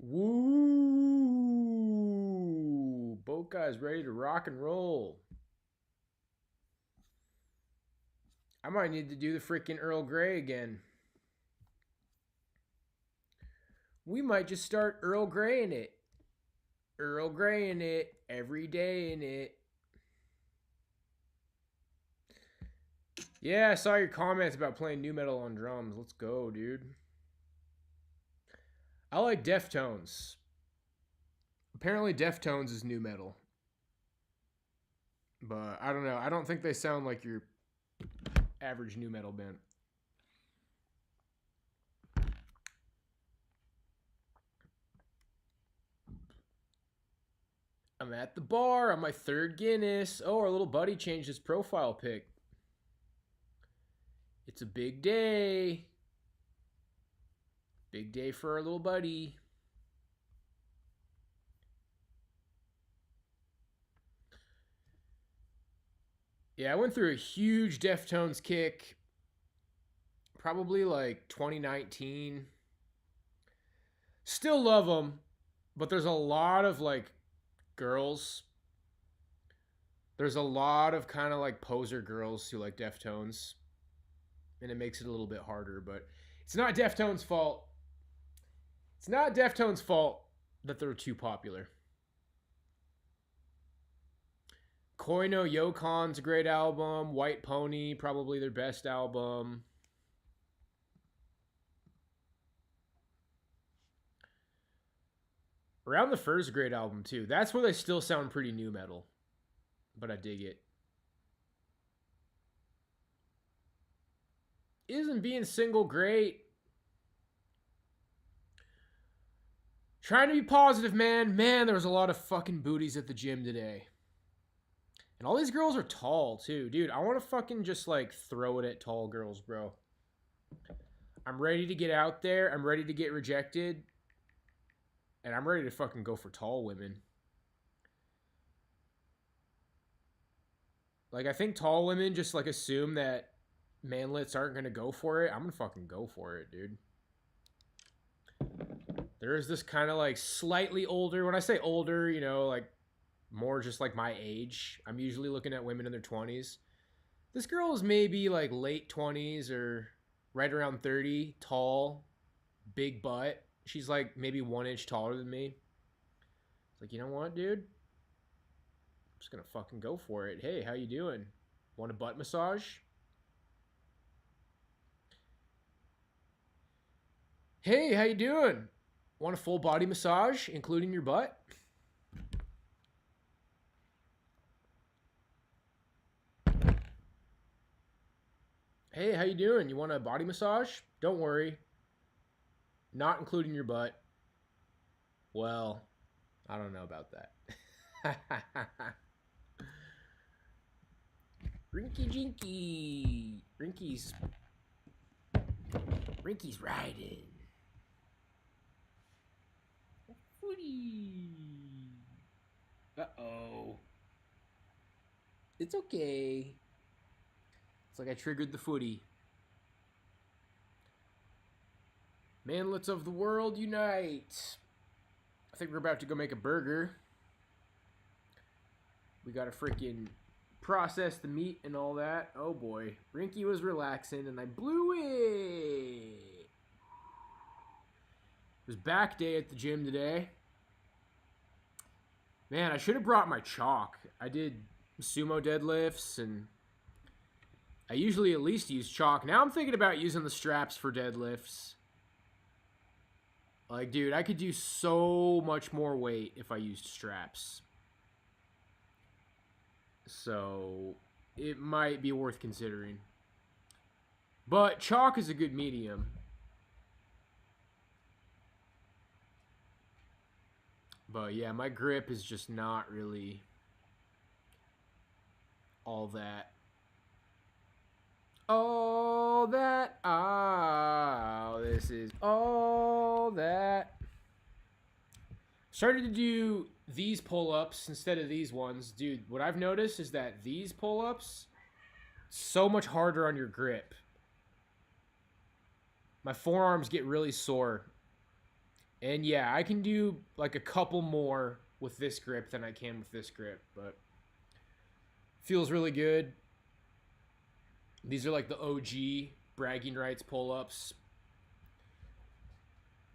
Woo! Both guys ready to rock and roll. I might need to do the freaking Earl Grey again. We might just start Earl Grey in it. Earl Grey in it. Every day in it. Yeah, I saw your comments about playing new metal on drums. Let's go, dude. I like Deftones. Apparently Deftones is new metal. But I don't know. I don't think they sound like your average new metal band. I'm at the bar on my third Guinness. Oh, our little buddy changed his profile pic. It's a big day. Big day for our little buddy. Yeah, I went through a huge Deftones kick. Probably like 2019. Still love them, but there's a lot of like girls. There's a lot of kind of like poser girls who like Deftones, and it makes it a little bit harder. But it's not Deftones' fault. It's not Deftones' fault that they're too popular. Koi no Yokon's a great album. White Pony, probably their best album. Around the Fur's a great album too. That's where they still sound pretty new metal, but I dig it. Isn't being single great? Trying to be positive, man. Man, there was a lot of fucking booties at the gym today. And all these girls are tall, too. Dude, I want to fucking just, like, throw it at tall girls, bro. I'm ready to get out there. I'm ready to get rejected. And I'm ready to fucking go for tall women. Like, I think tall women just, like, assume that manlets aren't going to go for it. I'm going to fucking go for it, dude. There is this kind of, like, slightly older. When I say older, you know, like, more just like my age. I'm usually looking at women in their 20s. This girl is maybe like late 20s or right around 30, tall, big butt. She's like maybe 1 inch taller than me. It's like, you know what, dude? I'm just gonna fucking go for it. Hey, how you doing? Want a butt massage? Hey, how you doing? Want a full body massage, including your butt? Hey, how you doing? You want a body massage? Don't worry. Not including your butt. Well, I don't know about that. Rinky Jinky. Rinky's riding. Footy. Uh-oh. It's okay. It's like I triggered the footy. Manlets of the world, unite. I think we're about to go make a burger. We gotta freaking process the meat and all that. Oh boy. Rinky was relaxing and I blew it. It was back day at the gym today. Man, I should have brought my chalk. I did sumo deadlifts and I usually at least use chalk. Now I'm thinking about using the straps for deadlifts. Like, dude, I could do so much more weight if I used straps. So, it might be worth considering. But chalk is a good medium. But yeah, my grip is just not really all that. All that. Oh, this is all that. Started to do these pull-ups instead of these ones. Dude, what I've noticed is that these pull-ups, so much harder on your grip. My forearms get really sore. And yeah, I can do like a couple more with this grip than I can with this grip, but feels really good. These are like the OG bragging rights pull-ups.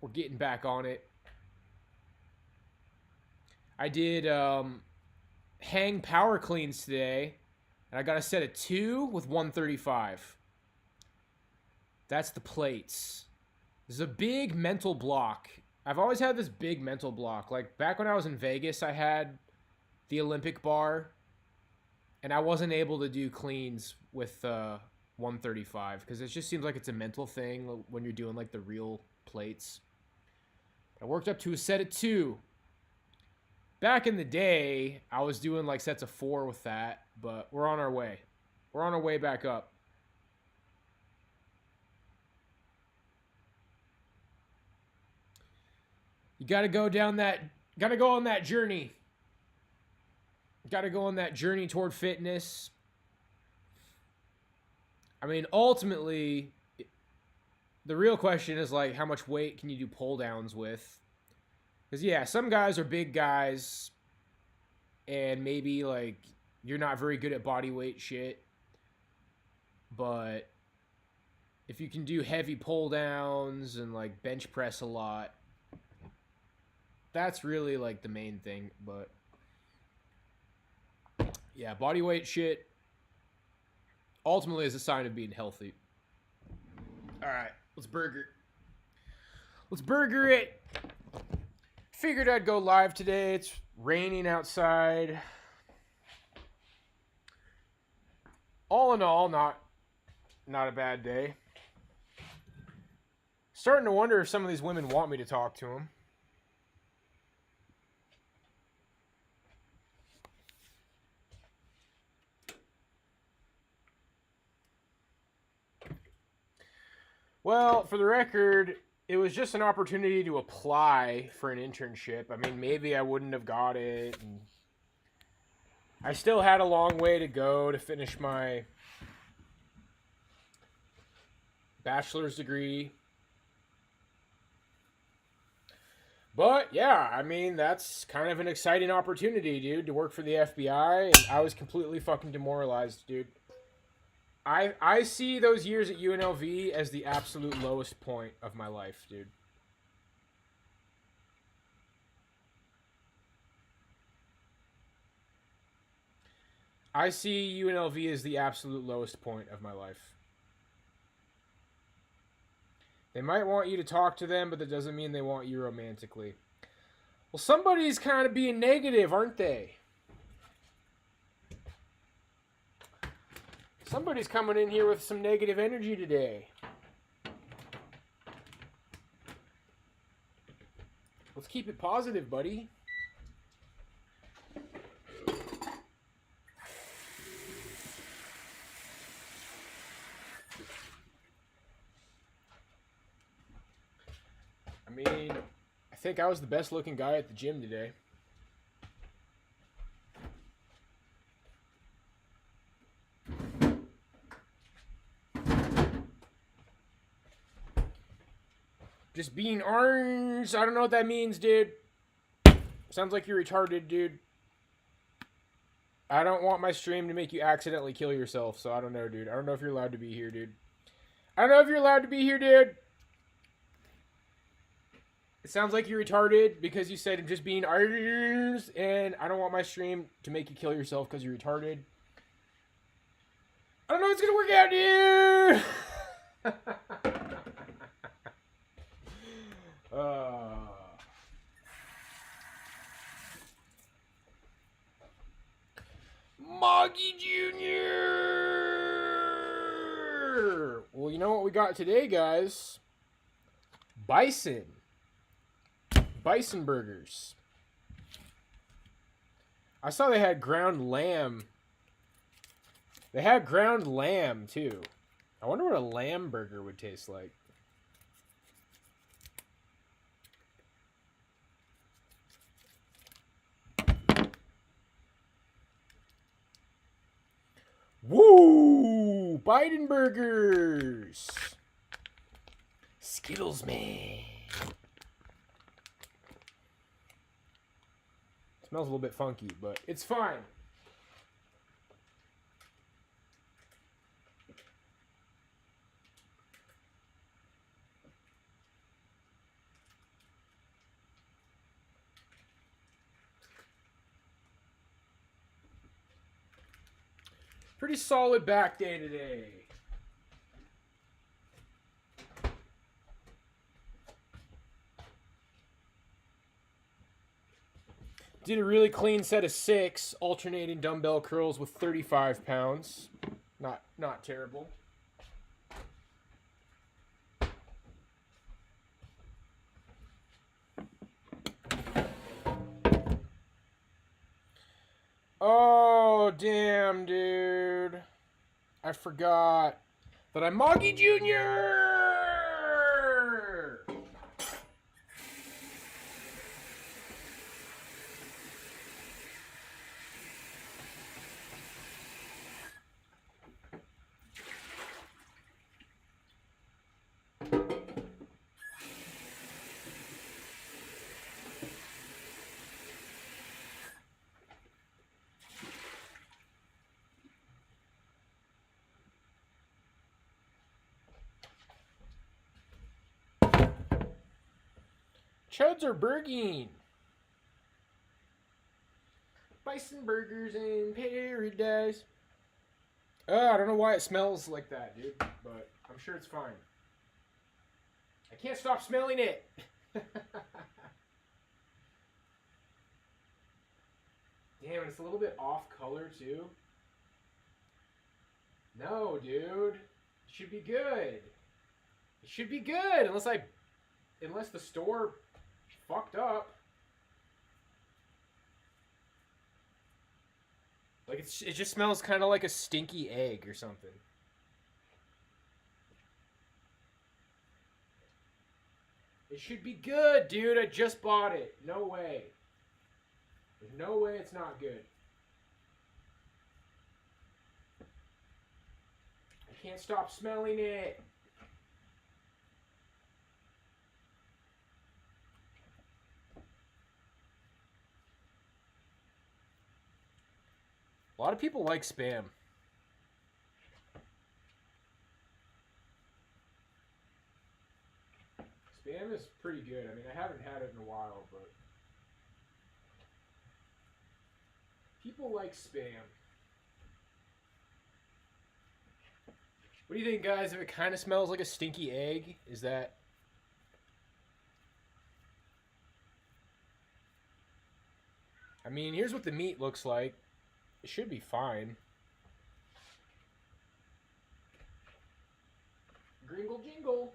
We're getting back on it. I did hang power cleans today, and I got a set of 2 with 135. That's the plates. This is a big mental block. I've always had this big mental block. Like back when I was in Vegas, I had the Olympic bar, and I wasn't able to do cleans with 135 because it just seems like it's a mental thing when you're doing like the real plates. I worked up to a set of 2. Back in the day, I was doing like sets of 4 with that, but we're on our way. We're on our way back up. You got to go on that journey. Got to go on that journey toward fitness. I mean, ultimately, the real question is like, how much weight can you do pull downs with? Because yeah, some guys are big guys, and maybe like you're not very good at body weight shit. But if you can do heavy pull downs and like bench press a lot, that's really like the main thing. But yeah, body weight shit ultimately is a sign of being healthy. All right, let's burger. Let's burger it. Figured I'd go live today. It's raining outside. All in all, not a bad day. Starting to wonder if some of these women want me to talk to them. Well, for the record, it was just an opportunity to apply for an internship. I mean, maybe I wouldn't have got it. And I still had a long way to go to finish my bachelor's degree. But yeah, I mean, that's kind of an exciting opportunity, dude, to work for the FBI. And I was completely fucking demoralized, dude. I see those years at UNLV as the absolute lowest point of my life, dude. I see UNLV as the absolute lowest point of my life. They might want you to talk to them, but that doesn't mean they want you romantically. Well, somebody's kind of being negative, aren't they? Somebody's coming in here with some negative energy today. Let's keep it positive, buddy. I mean, I think I was the best looking guy at the gym today. Just being orange. I don't know what that means, dude. Sounds like you're retarded, dude. I don't want my stream to make you accidentally kill yourself, so I don't know, dude. I don't know if you're allowed to be here, dude. I don't know if you're allowed to be here, dude. It sounds like you're retarded because you said I'm just being orange, and I don't want my stream to make you kill yourself because you're retarded. I don't know if it's gonna work out, dude. Moggy Jr. Well, you know what we got today, guys? Bison. Bison burgers. I saw they had ground lamb. They had ground lamb, too. I wonder what a lamb burger would taste like. Woo! Biden burgers! Skittles, man. Smells a little bit funky, but it's fine. Pretty solid back day today. Did a really clean set of 6 alternating dumbbell curls with 35 pounds. Not terrible. Oh, damn, dude. I forgot that I'm Moggy Jr. Chuds are burging. Bison burgers in paradise. I don't know why it smells like that, dude, but I'm sure it's fine. I can't stop smelling it. Damn, it's a little bit off color, too. No, dude. It should be good. It should be good, unless the store fucked up. Like, it just smells kind of like a stinky egg or something. It should be good, dude. I just bought it. No way. There's no way it's not good. I can't stop smelling it. A lot of people like Spam. Spam is pretty good. I mean, I haven't had it in a while, but people like Spam. What do you think, guys? If it kind of smells like a stinky egg, is that... I mean, here's what the meat looks like. It should be fine. Gringle jingle.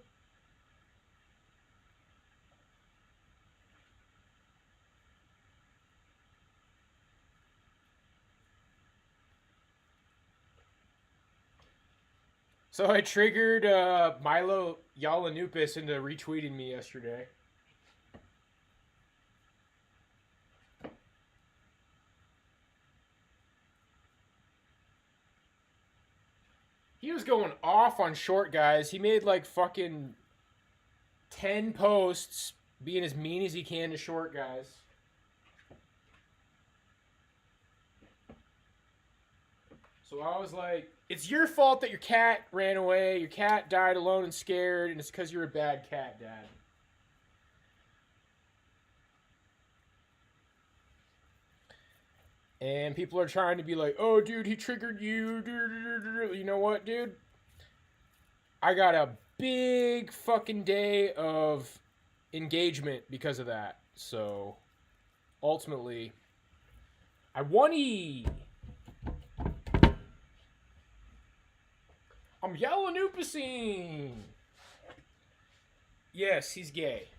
So I triggered Milo Yiannopoulos into retweeting me yesterday. He was going off on short guys. He made like fucking 10 posts being as mean as he can to short guys. So I was like, it's your fault that your cat ran away. Your cat died alone and scared, and it's because you're a bad cat, Dad. And people are trying to be like, oh, dude, he triggered you. You know what, dude? I got a big fucking day of engagement because of that. So, ultimately, I won. I'm Yiannopoulos. Yes, he's gay.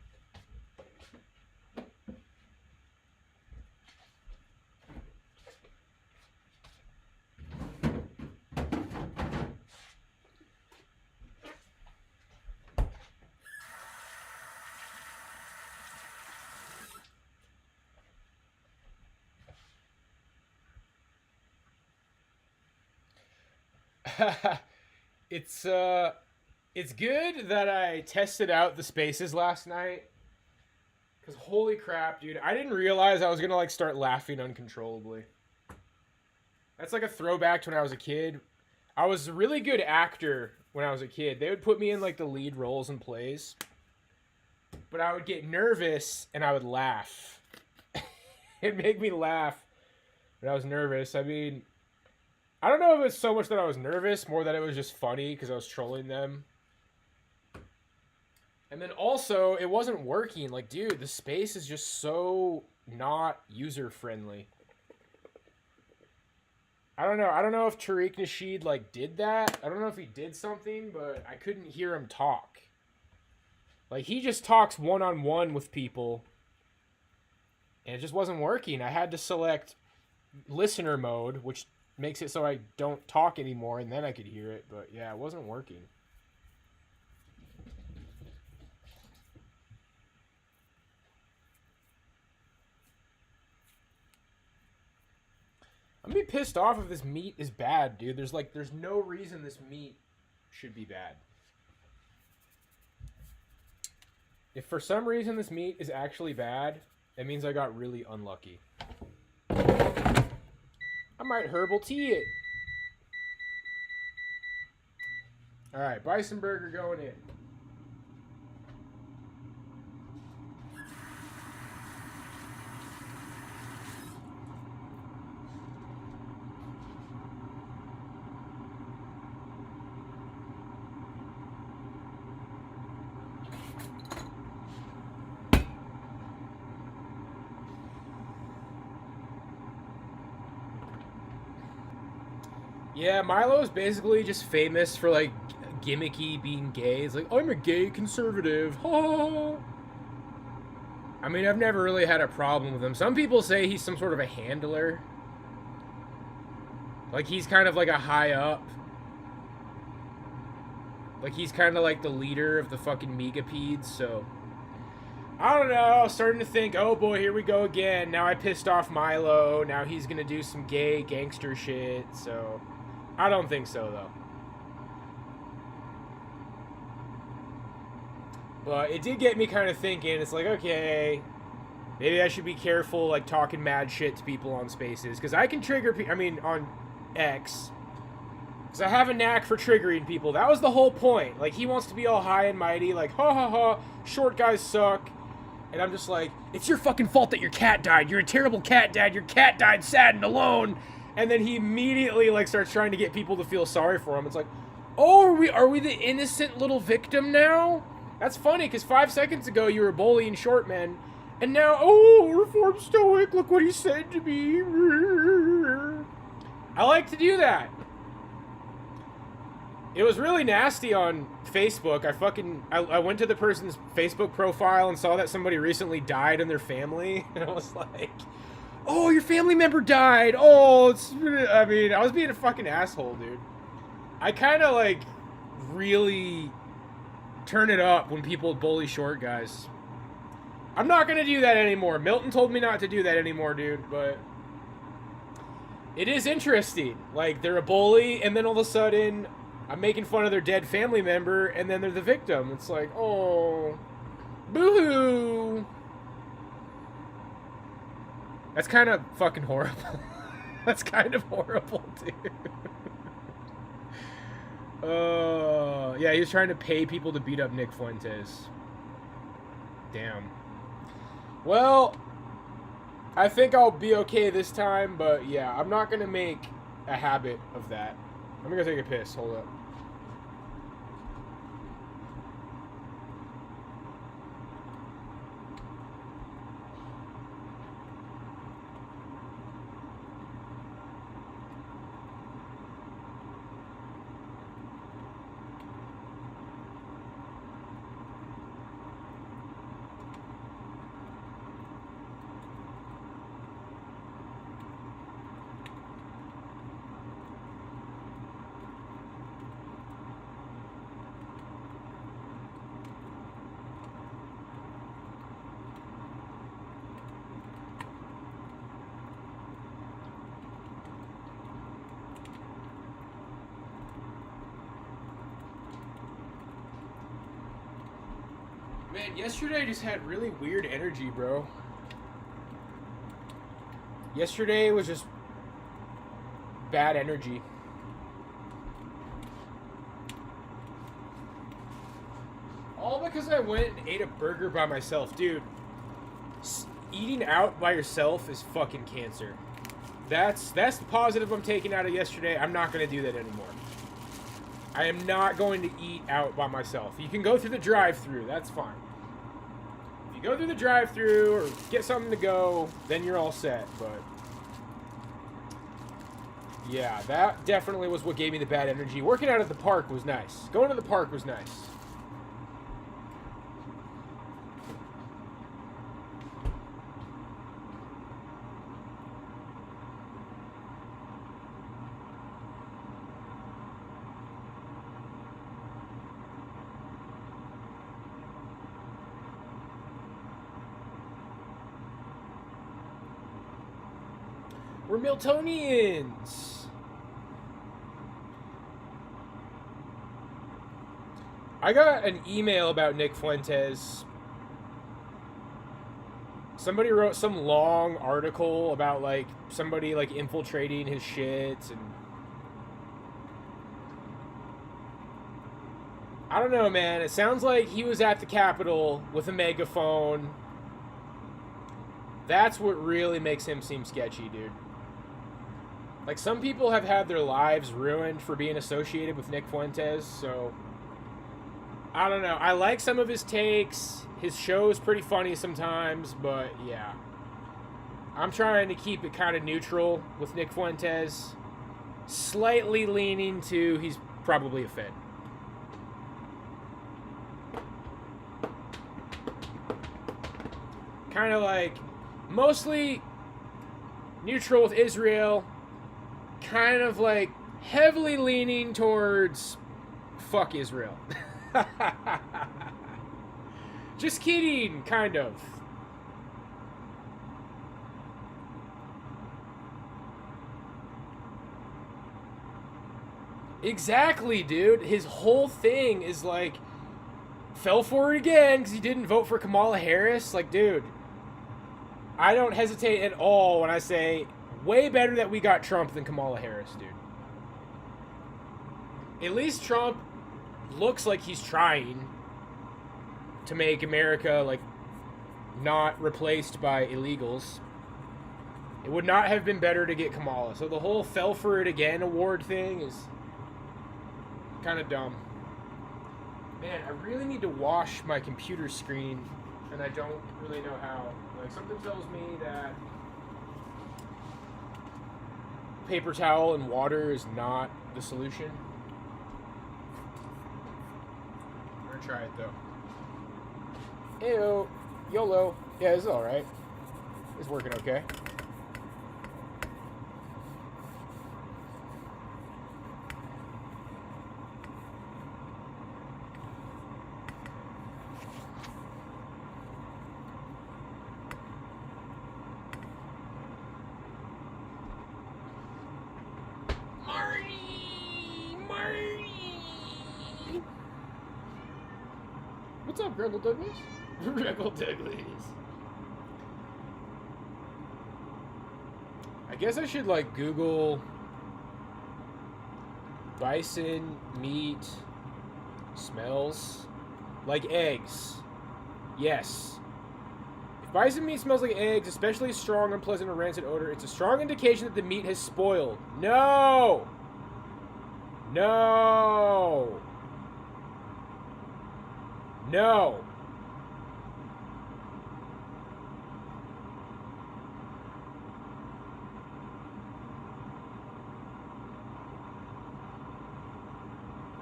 It's good that I tested out the spaces last night, Because holy crap, dude. I didn't realize I was going to like start laughing uncontrollably. That's like a throwback to when I was a kid. I was a really good actor when I was a kid. They would put me in like the lead roles in plays. But I would get nervous and I would laugh. It'd make me laugh when I was nervous. I mean, I don't know if it's so much that I was nervous, more that it was just funny because I was trolling them. And then also, it wasn't working. Like, dude, the space is just so not user-friendly. I don't know. I don't know if Tariq Nasheed, like, did that. I don't know if he did something, but I couldn't hear him talk. Like, he just talks one-on-one with people. And it just wasn't working. I had to select listener mode, which makes it so I don't talk anymore, and then I could hear it. But, yeah, it wasn't working. I'm gonna be pissed off if this meat is bad, dude. There's no reason this meat should be bad. If for some reason this meat is actually bad, it means I got really unlucky. I might herbal tea it. Alright, Bison burger going in. Yeah, Milo is basically just famous for, like, gimmicky being gay. It's like, I'm a gay conservative. Ha! I mean, I've never really had a problem with him. Some people say he's some sort of a handler. Like, he's kind of like a high up. Like, he's kind of like the leader of the fucking Megapeds, so... I don't know, starting to think, oh boy, here we go again. Now I pissed off Milo. Now he's gonna do some gay gangster shit, so... I don't think so, though. But it did get me kind of thinking. It's like, okay, maybe I should be careful, like, talking mad shit to people on Spaces. Because I can trigger people, I mean, on X. Because I have a knack for triggering people. That was the whole point. Like, he wants to be all high and mighty, like, ha ha ha, short guys suck. And I'm just like, it's your fucking fault that your cat died. You're a terrible cat dad. Your cat died sad and alone. And then he immediately, like, starts trying to get people to feel sorry for him. It's like, oh, are we the innocent little victim now? That's funny, because 5 seconds ago you were bullying short men. And now, oh, reform Stoic, look what he said to me. I like to do that. It was really nasty on Facebook. I went to the person's Facebook profile and saw that somebody recently died in their family. And I was like... oh, your family member died. Oh, I mean, I was being a fucking asshole, dude. I kind of, like, really turn it up when people bully short guys. I'm not going to do that anymore. Milton told me not to do that anymore, dude, but it is interesting. Like, they're a bully, and then all of a sudden, I'm making fun of their dead family member, and then they're the victim. It's like, oh, boo-hoo. That's kind of fucking horrible. That's kind of horrible, dude. Yeah, he was trying to pay people to beat up Nick Fuentes. Damn. Well, I think I'll be okay this time, but yeah, I'm not gonna make a habit of that. I'm gonna go take a piss. Hold up. Man, yesterday I just had really weird energy, bro. Yesterday was just bad energy. All because I went and ate a burger by myself. Dude, eating out by yourself is fucking cancer. That's the positive I'm taking out of yesterday. I'm not going to do that anymore. I am not going to eat out by myself. You can go through the drive-thru. That's fine. If you go through the drive-thru or get something to go, then you're all set. But yeah, that definitely was what gave me the bad energy. Working out at the park was nice. Going to the park was nice. We're Miltonians. I got an email about Nick Fuentes. Somebody wrote some long article about like somebody like infiltrating his shit, and I don't know, man. It sounds like he was at the Capitol with a megaphone. That's what really makes him seem sketchy, dude. Like, some people have had their lives ruined for being associated with Nick Fuentes, so I don't know. I like some of his takes. His show is pretty funny sometimes, but yeah. I'm trying to keep it kind of neutral with Nick Fuentes. Slightly leaning to he's probably a Fed. Kind of like mostly neutral with Israel. Kind of like heavily leaning towards fuck Israel. Just kidding, kind of. Exactly, dude. His whole thing is like, fell for it again because he didn't vote for Kamala Harris. Like, dude, I don't hesitate at all when I say way better that we got Trump than Kamala Harris, dude. At least Trump looks like he's trying to make America, like, not replaced by illegals. It would not have been better to get Kamala. So the whole fell for it again award thing is kind of dumb. Man, I really need to wash my computer screen, and I don't really know how. Like, something tells me that paper towel and water is not the solution. I'm gonna try it though. Ew, YOLO. Yeah, it's alright. It's working okay. What's up, Greggle Douglas? Greggle Douglas. I guess I should, like, Google bison meat smells like eggs. Yes. If bison meat smells like eggs, especially strong, unpleasant, or rancid odor, it's a strong indication that the meat has spoiled. No! No! No.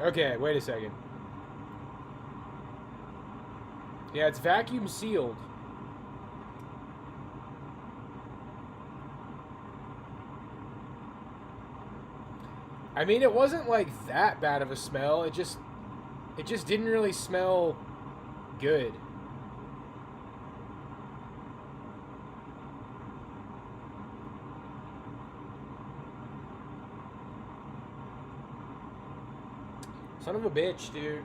Okay, wait a second. Yeah, it's vacuum sealed. I mean, it wasn't like that bad of a smell. It just didn't really smell good. Son of a bitch, dude.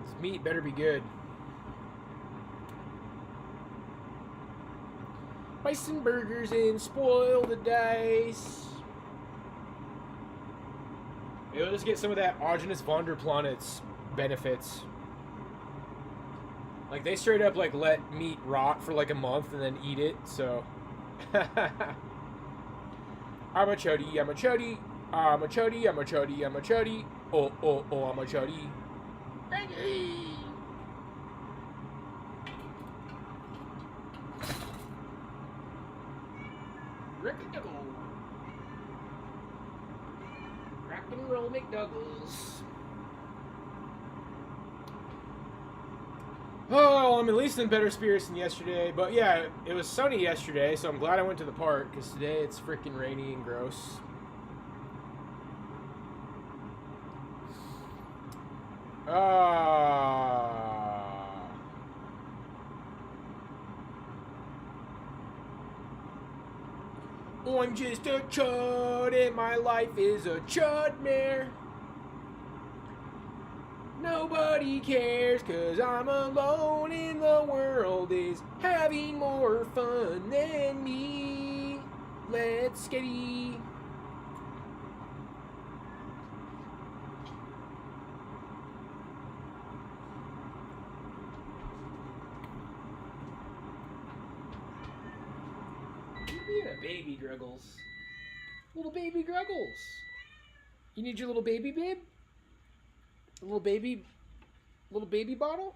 This meat better be good. Bison burgers and spoil the dice. You'll just get some of that Argenus Vonderplanet's benefits. Like, they straight up, like, let meat rot for, like, a month and then eat it, so... I'm a chuddy, I'm a chuddy, I'm a chuddy, I'm a chuddy, I'm a chuddy. Oh, oh, oh, I'm a chuddy. Rock and roll McDougal's. Oh, I'm at least in better spirits than yesterday. But yeah, it was sunny yesterday, so I'm glad I went to the park, because today it's freaking rainy and gross. I'm just a chud and my life is a chudmare. Nobody cares cause I'm alone and the world is having more fun than me. Let's skitty. You're being a baby, Gruggles. Little baby Gruggles. You need your little baby bib? A little baby bottle?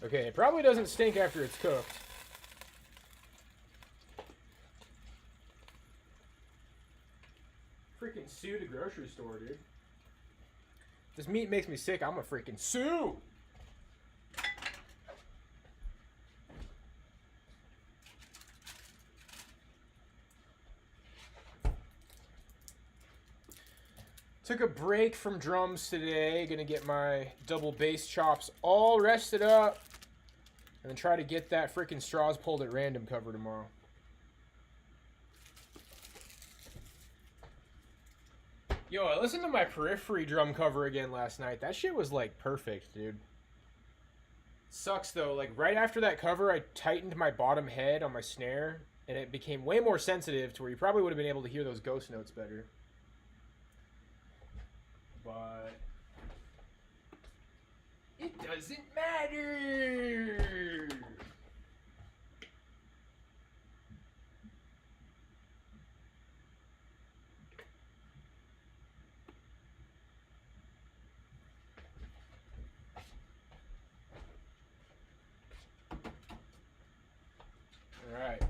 Okay, it probably doesn't stink after it's cooked. Freaking sue the grocery store, dude. This meat makes me sick. I'm a freaking sue. Took a break from drums today. Gonna get my double bass chops all rested up. And then try to get that freaking straws pulled at random cover tomorrow. Yo, I listened to my Periphery drum cover again last night. That shit was like perfect, dude. Sucks though, like right after that cover, I tightened my bottom head on my snare. And it became way more sensitive to where you probably would have been able to hear those ghost notes better. But it doesn't matter. All right.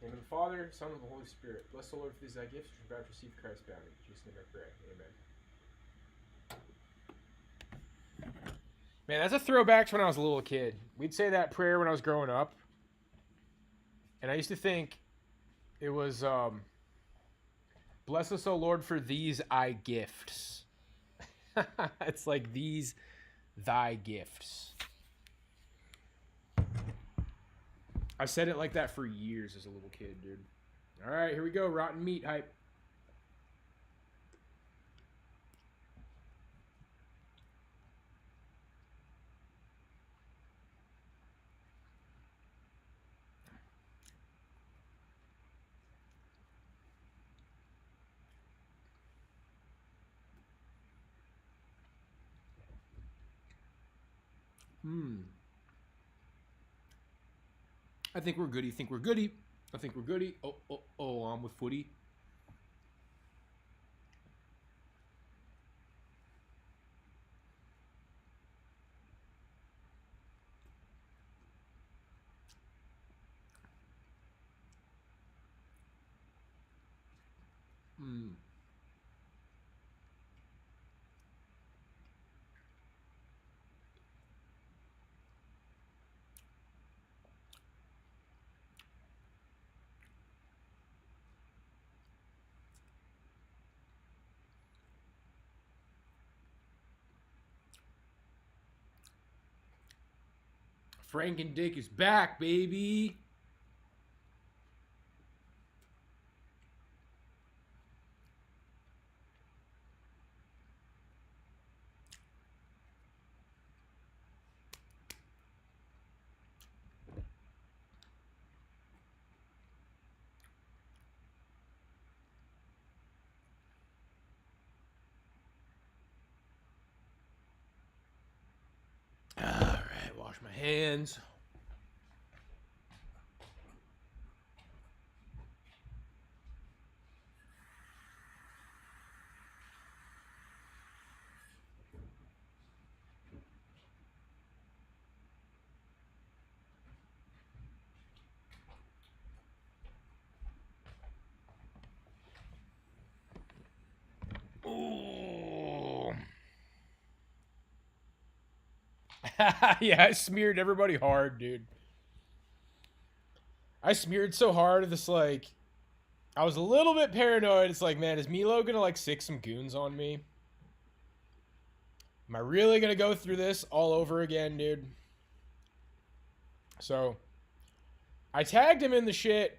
Name of the Father, Son, and the Holy Spirit. Bless the Lord for these thy gifts, which are about to receive Christ's bounty. In Jesus' name I pray. Amen. Man, that's a throwback to when I was a little kid. We'd say that prayer when I was growing up. And I used to think it was, bless us, O Lord, for these I gifts. It's like these thy gifts. I said it like that for years as a little kid, dude. All right, here we go. Rotten meat hype. I think we're goody. Think we're goody. I think we're goody. Oh, oh, oh, I'm with footy. Frank and Dick is back, baby. My hands. Ooh. Yeah, I smeared everybody hard, dude. I smeared so hard, this like, I was a little bit paranoid. It's like, man, is Milo gonna like sick some goons on me? Am I really gonna go through this all over again, dude? So, I tagged him in the shit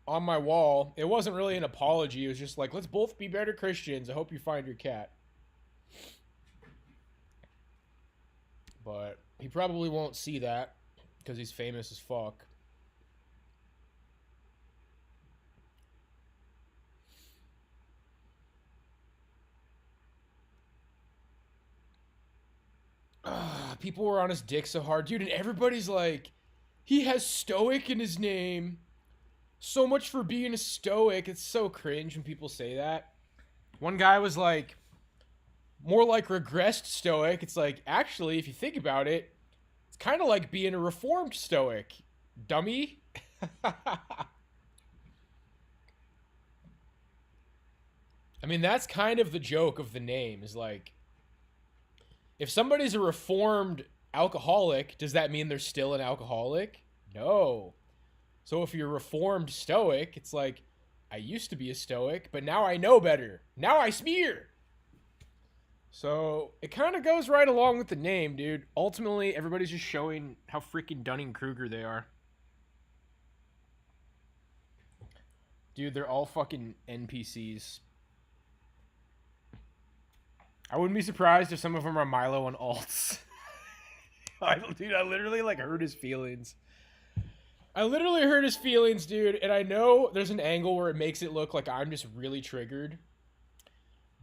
on my wall. It wasn't really an apology. It was just like, let's both be better Christians. I hope you find your cat. But he probably won't see that because he's famous as fuck. People were on his dick so hard, dude, and everybody's like, he has Stoic in his name. So much for being a Stoic. It's so cringe when people say that. One guy was like, more like regressed Stoic. It's like, actually, if you think about it, it's kind of like being a reformed Stoic. Dummy. I mean, that's kind of the joke of the name, is like, if somebody's a reformed alcoholic, does that mean they're still an alcoholic? No. So if you're a reformed Stoic, it's like, I used to be a Stoic, but now I know better. Now I smear. So it kind of goes right along with the name, dude. Ultimately, everybody's just showing how freaking Dunning-Kruger they are. Dude, they're all fucking NPCs. I wouldn't be surprised if some of them are Milo and alts. Dude, I literally like hurt his feelings. I literally hurt his feelings, dude. And I know there's an angle where it makes it look like I'm just really triggered.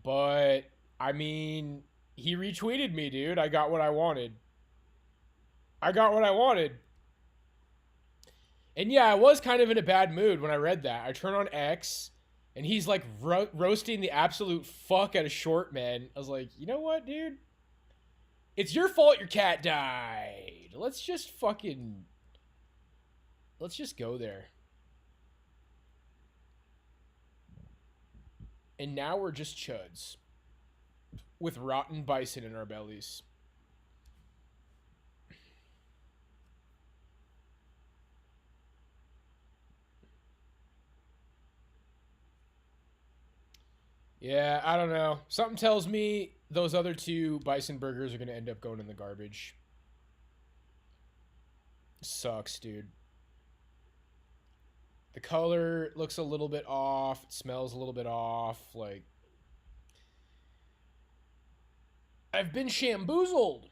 But, I mean, he retweeted me, dude. I got what I wanted. I got what I wanted. And yeah, I was kind of in a bad mood when I read that. I turn on X, and he's like roasting the absolute fuck out of Short Man. I was like, you know what, dude? It's your fault your cat died. Let's just go there. And now we're just chuds. With rotten bison in our bellies. Yeah, I don't know. Something tells me those other two bison burgers are going to end up going in the garbage. Sucks, dude. The color looks a little bit off. It smells a little bit off. Like, I've been shamboozled.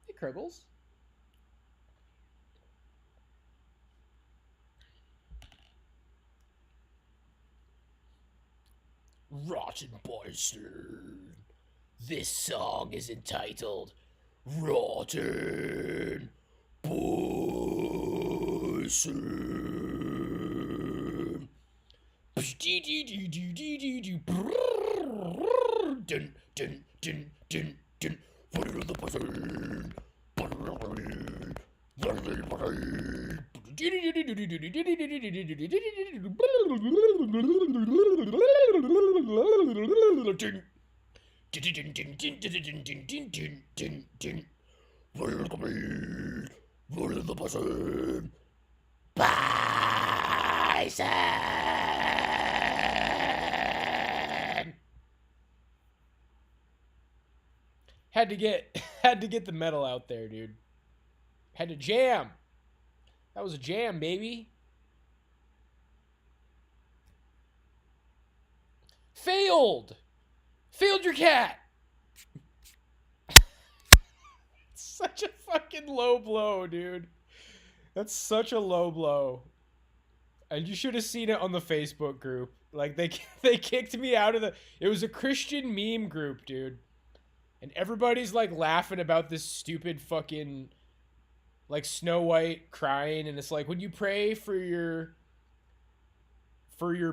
Hey, Kriggles. Rotten Bison. This song is entitled Rotten Bison. Dun, dun, dun, dun, dun. The Bison. Bison. Had to get the metal out there, dude. Had to jam. That was a jam, baby. Failed your cat. Such a fucking low blow, dude. That's such a low blow. And you should have seen it on the Facebook group. Like, they kicked me out of the... It was a Christian meme group, dude. And everybody's like laughing about this stupid fucking like Snow White crying, and it's like when you pray for your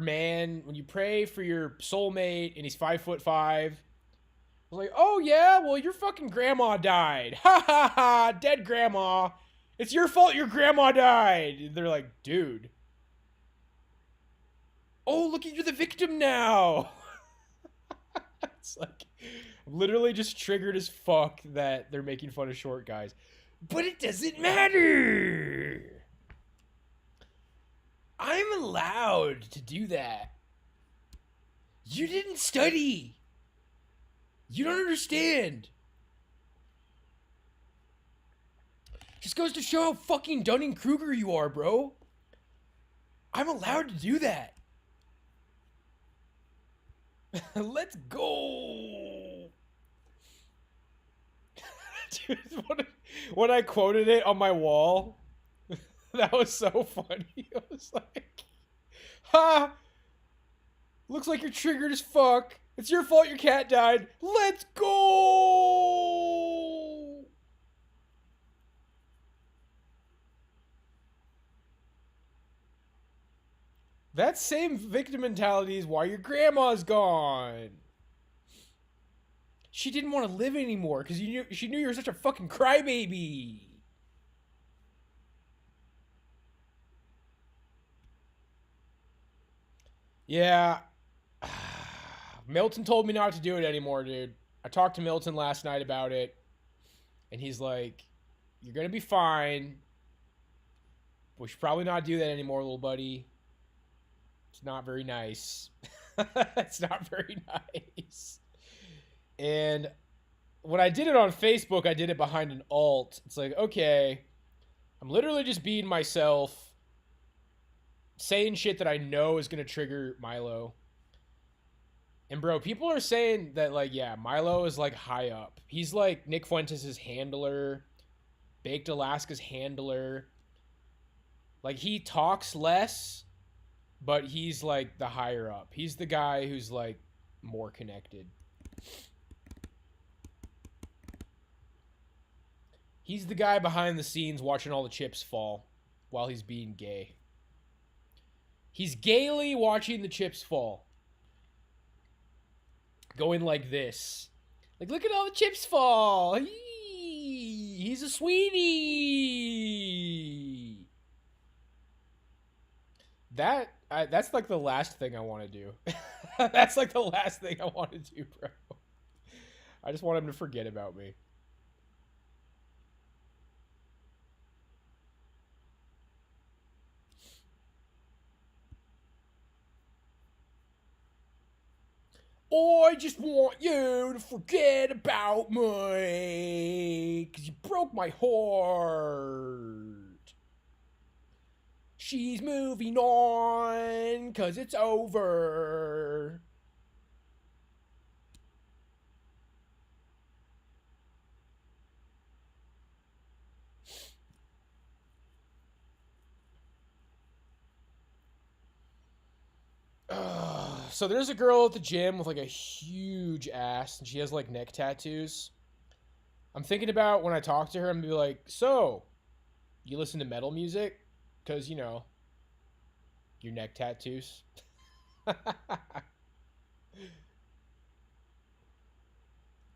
man, when you pray for your soulmate and he's 5'5", I was like, oh yeah, well your fucking grandma died. Ha ha ha, dead grandma. It's your fault your grandma died. And they're like, dude. Oh, look, you're the victim now. It's like, I'm literally just triggered as fuck that they're making fun of short guys. But it doesn't matter. I'm allowed to do that. You didn't study. You don't understand. Just goes to show how fucking Dunning-Kruger you are, bro. I'm allowed to do that. Let's go. Dude, when I quoted it on my wall, that was so funny. I was like, ha! Looks like you're triggered as fuck. It's your fault your cat died. Let's go! That same victim mentality is why your grandma's gone. She didn't want to live anymore because she knew you were such a fucking crybaby. Yeah. Milton told me not to do it anymore, dude. I talked to Milton last night about it, and he's like, you're going to be fine. We should probably not do that anymore, little buddy. It's not very nice. It's not very nice. And when I did it on Facebook, I did it behind an alt. It's like, okay, I'm literally just being myself, saying shit that I know is going to trigger Milo. And bro, people are saying that, like, yeah, Milo is like high up. He's like Nick Fuentes' handler, Baked Alaska's handler. Like, he talks less, but he's like the higher up. He's the guy who's like more connected. He's the guy behind the scenes watching all the chips fall while he's being gay. He's gaily watching the chips fall. Going like this. Like, look at all the chips fall. He's a sweetie. That's like the last thing I want to do. That's like the last thing I want to do, bro. I just want him to forget about me. I just want you to forget about me, 'cause you broke my heart. She's moving on, 'cause it's over. So there's a girl at the gym with like a huge ass, and she has like neck tattoos. I'm thinking about when I talk to her, I'm gonna be like, so, you listen to metal music? Because, you know, your neck tattoos.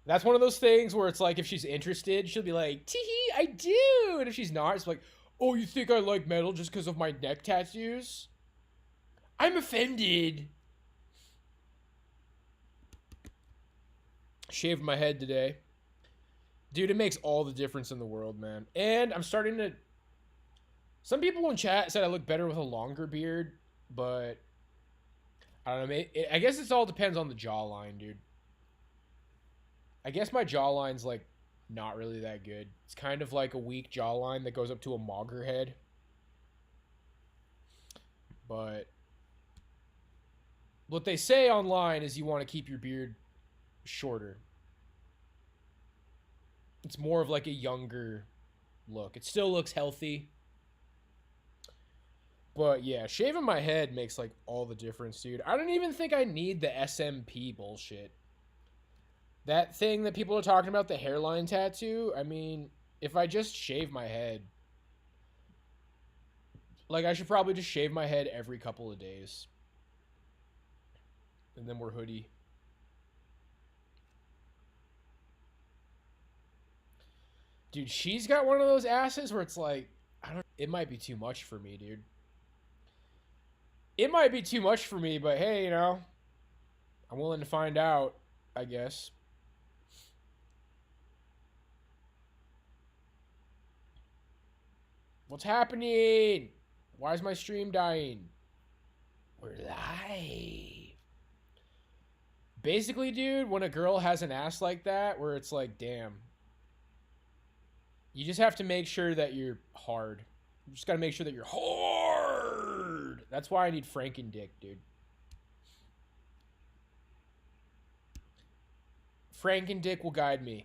That's one of those things where it's like, if she's interested, she'll be like, tee I do. And if she's not, it's like, oh, you think I like metal just because of my neck tattoos? I'm offended. Shaved my head today. Dude, it makes all the difference in the world, man. And I'm starting to... Some people in chat said I look better with a longer beard, but... I don't know, I guess it all depends on the jawline, dude. I guess my jawline's, like, not really that good. It's kind of like a weak jawline that goes up to a mager head. But... what they say online is you want to keep your beard shorter. It's more of like a younger look. It still looks healthy. But yeah, shaving my head makes like all the difference, dude. I don't even think I need the SMP bullshit. That thing that people are talking about, the hairline tattoo, I mean, if I just shave my head, like, I should probably just shave my head every couple of days. And then we're hoodie. Dude, she's got one of those asses where it's like, I don't, it might be too much for me, dude. It might be too much for me, but hey, you know, I'm willing to find out, I guess. What's happening? Why is my stream dying? We're live. Basically, dude, when a girl has an ass like that, where it's like, damn, you just have to make sure that you're hard. You just gotta make sure that you're hard. That's why I need Franken dick, dude. Franken dick will guide me.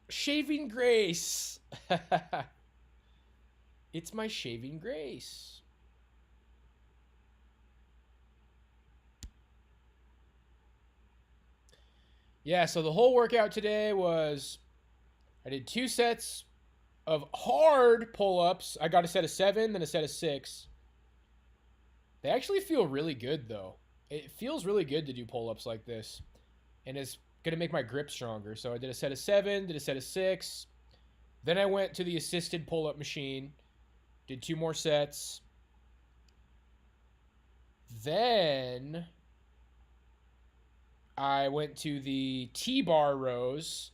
Shaving grace. It's my shaving grace. Yeah, so the whole workout today was I did 2 sets of hard pull-ups. I got a set of 7, then a set of 6. They actually feel really good, though. It feels really good to do pull-ups like this. And it's going to make my grip stronger. So I did a set of 7, did a set of 6. Then I went to the assisted pull-up machine. Did 2 more sets. Then I went to the T-bar rows.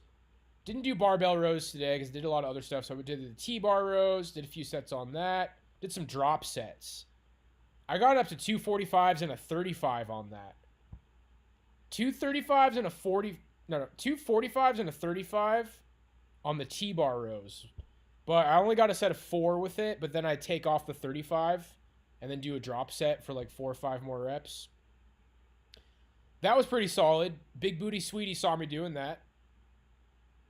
Didn't do barbell rows today because I did a lot of other stuff. So I did the T-bar rows, did a few sets on that. Did some drop sets. I got up to 2 45s and a 35 on that. 2 35s and a 40... No, 2 45s and a 35 on the T-bar rows. But I only got a set of 4 with it, but then I take off the 35 and then do a drop set for like 4 or 5 more reps. That was pretty solid. Big Booty Sweetie saw me doing that.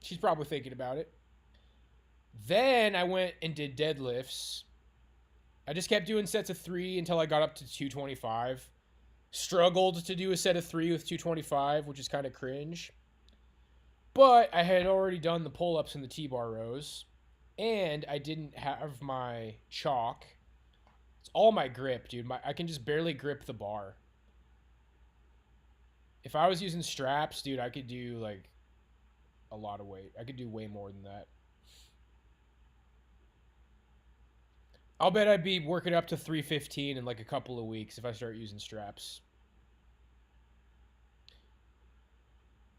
She's probably thinking about it. Then I went and did deadlifts. I just kept doing sets of 3 until I got up to 225. Struggled to do a set of 3 with 225, which is kind of cringe. But I had already done the pull-ups and the T-bar rows. And I didn't have my chalk. It's all my grip, dude. I can just barely grip the bar. If I was using straps, dude, I could do, like, a lot of weight. I could do way more than that. I'll bet I'd be working up to 315 in, like, a couple of weeks if I start using straps.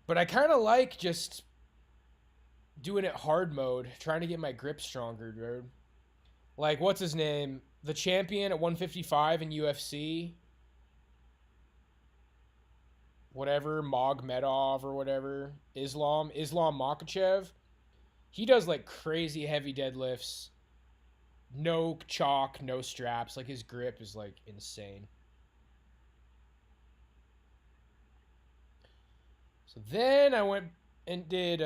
But I kind of like just doing it hard mode, trying to get my grip stronger, dude. Like, what's his name? The champion at 155 in UFC. Whatever, Magomedov or whatever. Islam Makhachev. He does, like, crazy heavy deadlifts. No chalk, no straps. Like, his grip is, like, insane. So then I went and did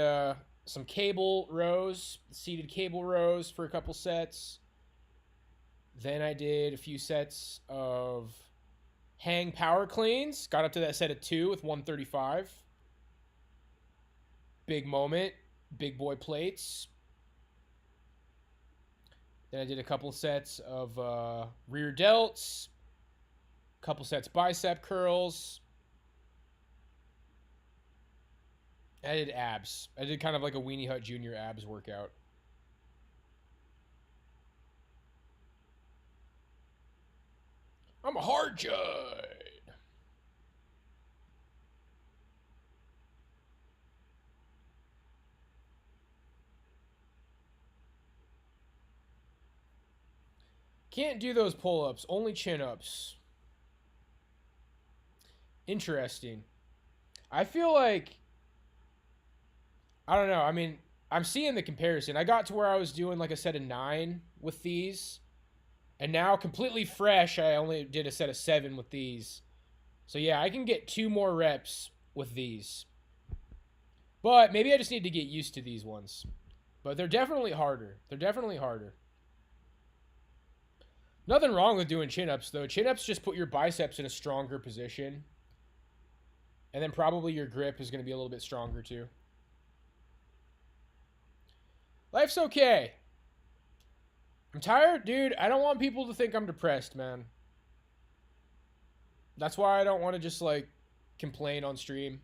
some cable rows, seated cable rows for a couple sets. Then I did a few sets of hang power cleans. Got up to that set of 2 with 135. Big moment. Big boy plates. Then I did a couple sets of rear delts. A couple sets bicep curls. I did abs. I did kind of like a Weenie Hut Jr. abs workout. I'm a hard Chud. Can't do those pull-ups. Only chin-ups. Interesting. I feel like... I don't know. I mean, I'm seeing the comparison. I got to where I was doing like a set of 9 with these. And now, completely fresh, I only did a set of 7 with these. So yeah, I can get 2 more reps with these. But maybe I just need to get used to these ones. But they're definitely harder. They're definitely harder. Nothing wrong with doing chin-ups, though. Chin-ups just put your biceps in a stronger position. And then probably your grip is going to be a little bit stronger, too. Life's okay. I'm tired, dude. I don't want people to think I'm depressed, man. That's why I don't want to just, like, complain on stream.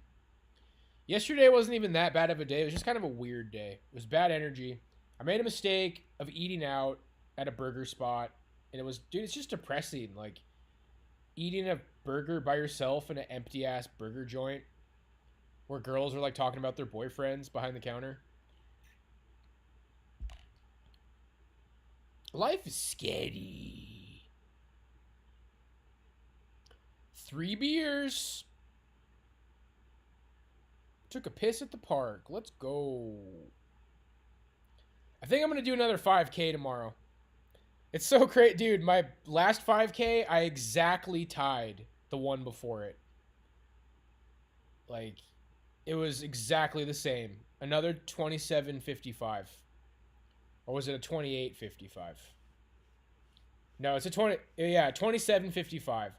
Yesterday wasn't even that bad of a day. It was just kind of a weird day. It was bad energy. I made a mistake of eating out at a burger spot. And it was, dude, it's just depressing. Like, eating a burger by yourself in an empty-ass burger joint where girls are, like, talking about their boyfriends behind the counter. Life is scary. 3 beers. Took a piss at the park. Let's go. I think I'm going to do another 5K tomorrow. It's so great, dude. My last 5K, I exactly tied the one before it. Like, it was exactly the same. Another 27:55. Or was it a 28:55? No, it's a 27:55.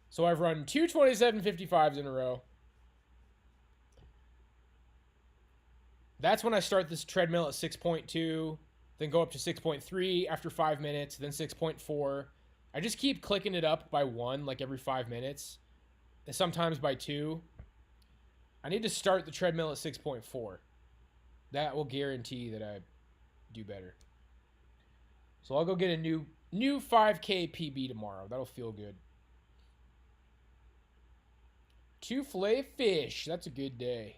So I've run 2 27:55s in a row. That's when I start this treadmill at 6.2, then go up to 6.3 after 5 minutes, then 6.4. I just keep clicking it up by 1, like every 5 minutes, and sometimes by 2. I need to start the treadmill at 6.4. That will guarantee that I do better. So I'll go get a new 5K PB tomorrow. That'll feel good. 2 fillet fish. That's a good day.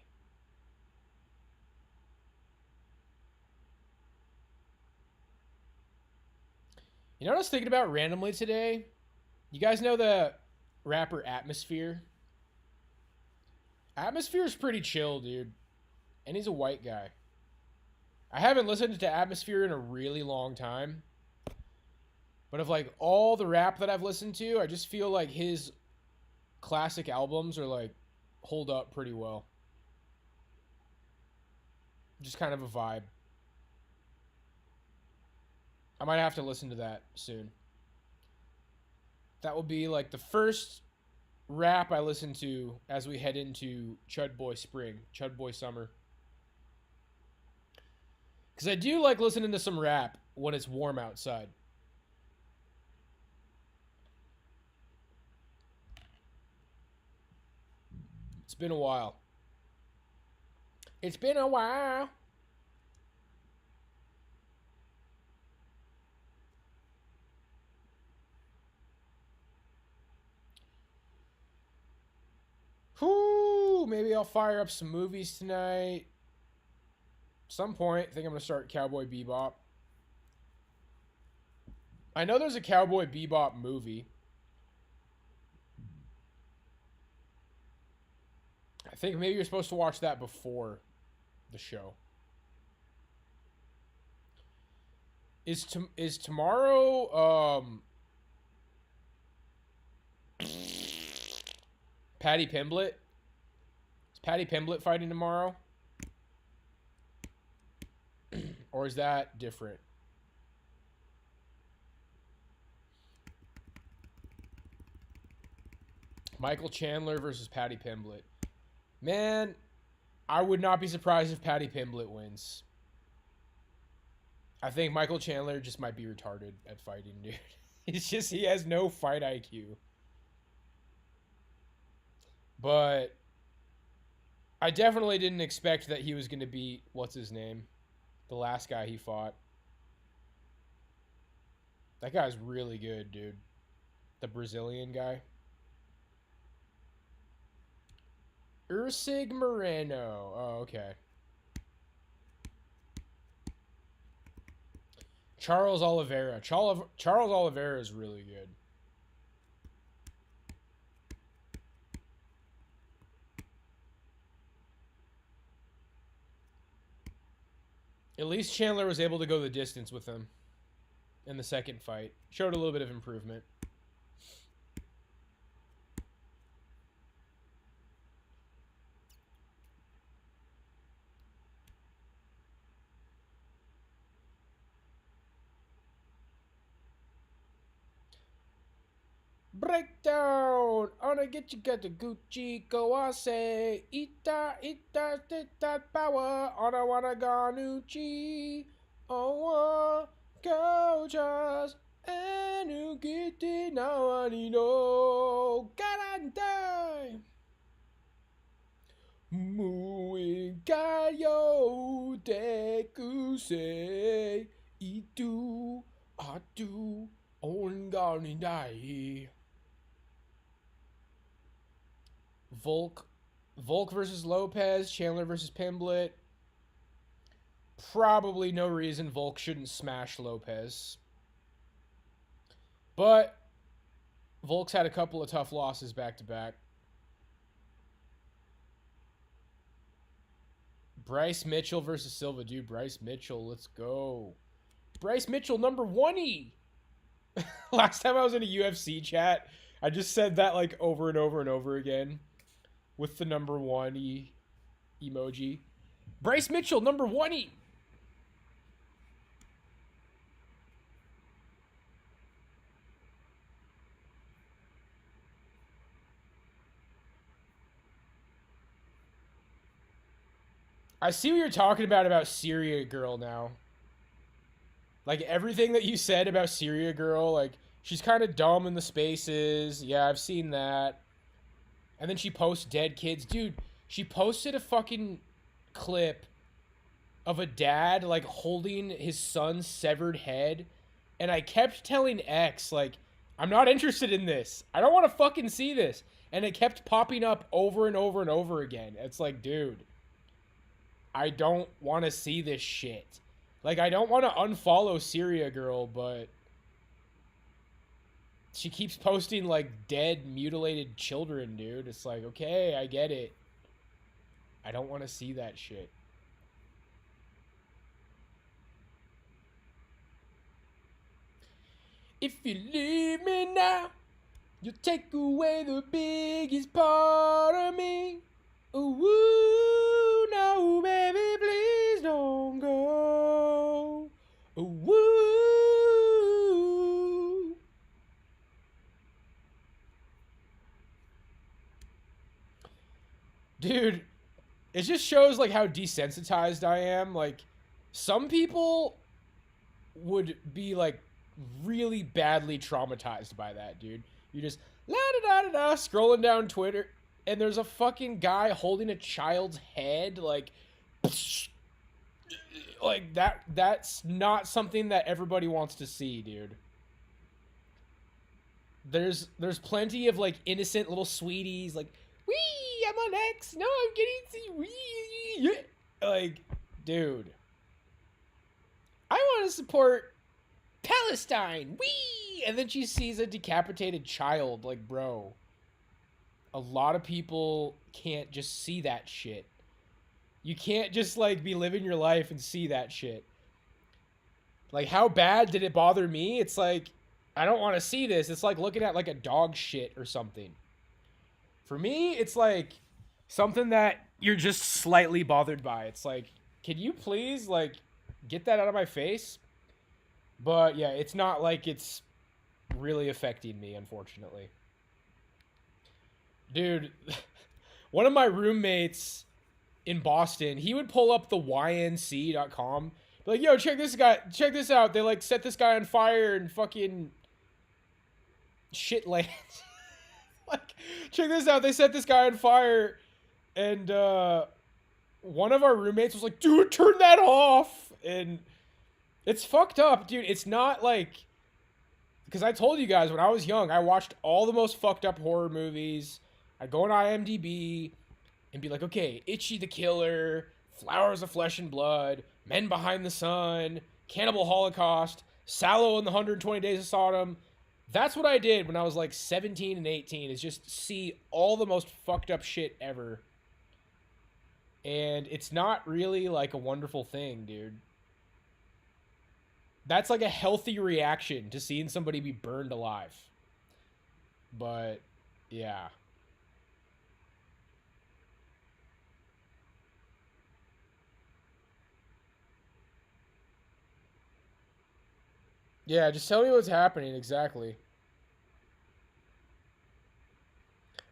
You know what I was thinking about randomly today? You guys know the rapper Atmosphere? Atmosphere is pretty chill, dude. And he's a white guy. I haven't listened to Atmosphere in a really long time. But of like all the rap that I've listened to, I just feel like his classic albums are like hold up pretty well. Just kind of a vibe. I might have to listen to that soon. That will be like the first rap I listen to as we head into Chud Boy Spring, Chud Boy Summer. Because I do like listening to some rap when it's warm outside. It's been a while. It's been a while. Whoo! Maybe I'll fire up some movies tonight. Some point, I think I'm going to start Cowboy Bebop. I know there's a Cowboy Bebop movie. I think maybe you're supposed to watch that before the show. Is tomorrow Patty Pimblett? Is Patty Pimblett fighting tomorrow? Or is that different? Michael Chandler versus Patty Pimblett. Man, I would not be surprised if Patty Pimblett wins. I think Michael Chandler just might be retarded at fighting, dude. He has no fight IQ. But I definitely didn't expect that he was going to beat, what's his name? The last guy he fought. That guy's really good, dude. The Brazilian guy. Ursig Moreno. Oh, okay. Charles Oliveira. Charles Oliveira is really good. At least Chandler was able to go the distance with him in the second fight. Showed a little bit of improvement. Breakdown! Wanna get you got the Gucci go I say ita that power on a wanna ganucci oh go just and you get it now I know garante muy gallo de cuse itu atu on garni Volk, Volk versus Lopez, Chandler versus Pimblett. Probably no reason Volk shouldn't smash Lopez. But Volk's had a couple of tough losses back to back. Bryce Mitchell versus Silva. Dude, Bryce Mitchell, let's go. Bryce Mitchell, number 1E. Last time I was in a UFC chat, I just said that like over and over and over again with the number 1E emoji. Bryce Mitchell, number 1E. I see what you're talking about Syria Girl now. Like, everything that you said about Syria Girl, like, she's kind of dumb in the spaces. Yeah, I've seen that. And then she posts dead kids. Dude, she posted a fucking clip of a dad, like, holding his son's severed head. And I kept telling X, like, I'm not interested in this. I don't want to fucking see this. And it kept popping up over and over and over again. It's like, dude, I don't want to see this shit. Like, I don't want to unfollow Syria Girl, but she keeps posting, like, dead, mutilated children, dude. It's like, okay, I get it. I don't want to see that shit. If you leave me now, you'll take away the biggest part of me. Ooh, no, baby, please don't go. Ooh. Dude, it just shows, like, how desensitized I am. Like, some people would be, like, really badly traumatized by that, dude. You just la-da-da-da-da scrolling down Twitter, and there's a fucking guy holding a child's head, like that's not something that everybody wants to see, dude. There's plenty of, like, innocent little sweeties, like, wee, I'm on X, no, I'm getting to wee. Like, dude, I want to support Palestine, wee! And then she sees a decapitated child. Like, bro, a lot of people can't just see that shit. You can't just, like, be living your life and see that shit. Like, how bad did it bother me? It's like, I don't want to see this. It's like looking at, like, a dog shit or something. For me, it's like something that you're just slightly bothered by. It's like, can you please, like, get that out of my face? But yeah, it's not like it's really affecting me, unfortunately. Dude, one of my roommates in Boston, he would pull up the ync.com. Be like, yo, check this out. They, like, set this guy on fire and fucking shit land. Like, check this out. They set this guy on fire, and one of our roommates was like, dude, turn that off. And it's fucked up, dude. It's not like, because I told you guys when I was young, I watched all the most fucked up horror movies. I'd go on IMDb and be like, okay, Itchy the Killer, Flowers of Flesh and Blood, Men Behind the Sun, Cannibal Holocaust, Sallow and the 120 Days of Sodom. That's what I did when I was like 17 and 18, is just see all the most fucked up shit ever. And it's not really like a wonderful thing, dude. That's like a healthy reaction to seeing somebody be burned alive. But, yeah. Yeah, just tell me what's happening exactly.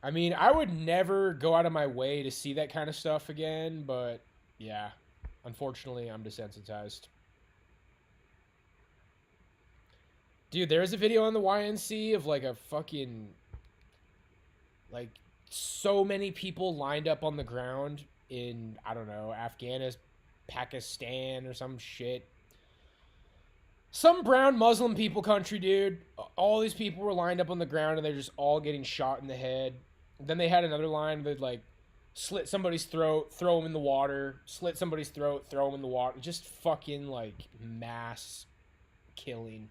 I mean, I would never go out of my way to see that kind of stuff again, but yeah, unfortunately, I'm desensitized. Dude, there was a video on the YNC of like a fucking like so many people lined up on the ground in, I don't know, Afghanistan, Pakistan or some shit. Some brown Muslim people country, dude. All these people were lined up on the ground and they're just all getting shot in the head. Then they had another line that like slit somebody's throat, throw them in the water, slit somebody's throat, throw them in the water. Just fucking like mass killing.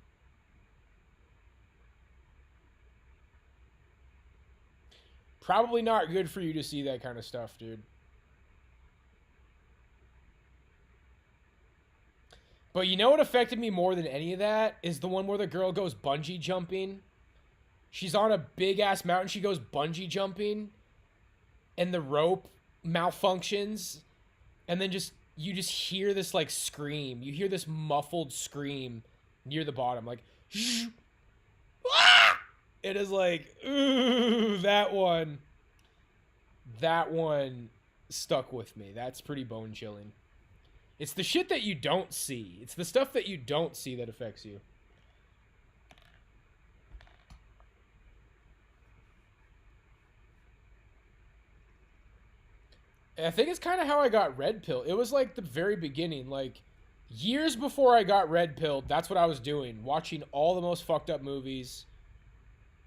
Probably not good for you to see that kind of stuff, dude. But you know what affected me more than any of that is the one where the girl goes bungee jumping. She's on a big ass mountain. She goes bungee jumping, and the rope malfunctions, and then you just hear this like scream. You hear this muffled scream near the bottom, like. It is like, ooh, that one stuck with me. That's pretty bone chilling. It's the shit that you don't see. It's the stuff that you don't see that affects you. And I think it's kind of how I got red pill. It was like the very beginning, like years before I got red pilled. That's what I was doing, watching all the most fucked up movies.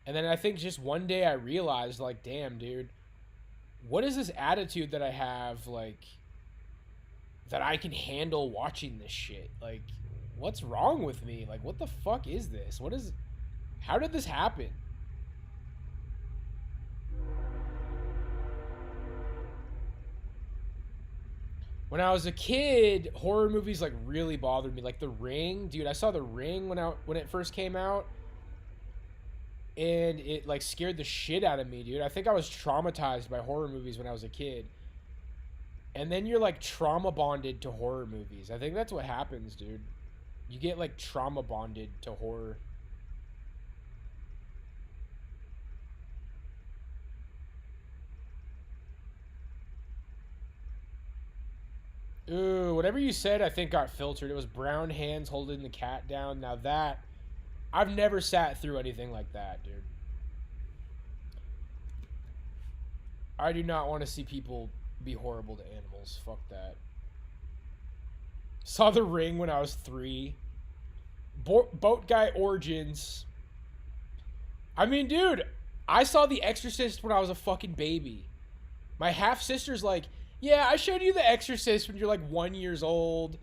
And then I think just one day I realized, like, damn, dude, what is this attitude that I have, like, that I can handle watching this shit? Like, what's wrong with me? Like, what the fuck is this? How did this happen? When I was a kid, horror movies, like, really bothered me. Like, The Ring. Dude, I saw The Ring when it first came out. And it, like, scared the shit out of me, dude. I think I was traumatized by horror movies when I was a kid. And then you're, like, trauma bonded to horror movies. I think that's what happens, dude. You get, like, trauma bonded to horror. Ooh, whatever you said, I think got filtered. It was brown hands holding the cat down. Now that... I've never sat through anything like that, dude. I do not want to see people be horrible to animals. Fuck that. Saw The Ring when I was 3. Boat Guy Origins. I mean, dude, I saw The Exorcist when I was a fucking baby. My half-sister's like, yeah, I showed you The Exorcist when you're like 1 year old.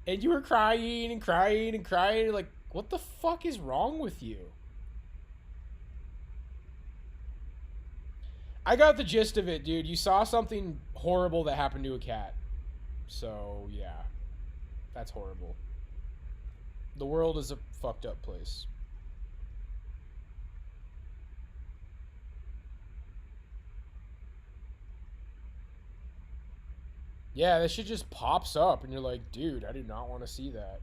And you were crying and crying and crying. Like, what the fuck is wrong with you? I got the gist of it, dude. You saw something horrible that happened to a cat. So, yeah. That's horrible. The world is a fucked up place. Yeah, that shit just pops up and you're like, dude, I do not want to see that.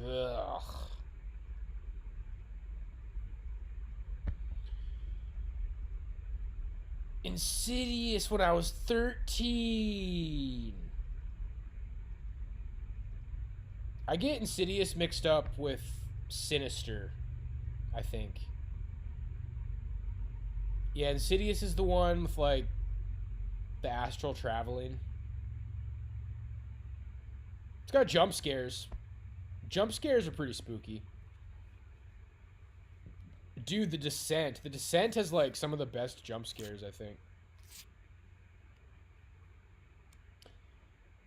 Ugh. Insidious when I was 13. I get Insidious mixed up with Sinister, I think. Yeah, Insidious is the one with, like, the astral traveling. It's got jump scares. Jump scares are pretty spooky. Dude, The Descent. The Descent has, like, some of the best jump scares, I think.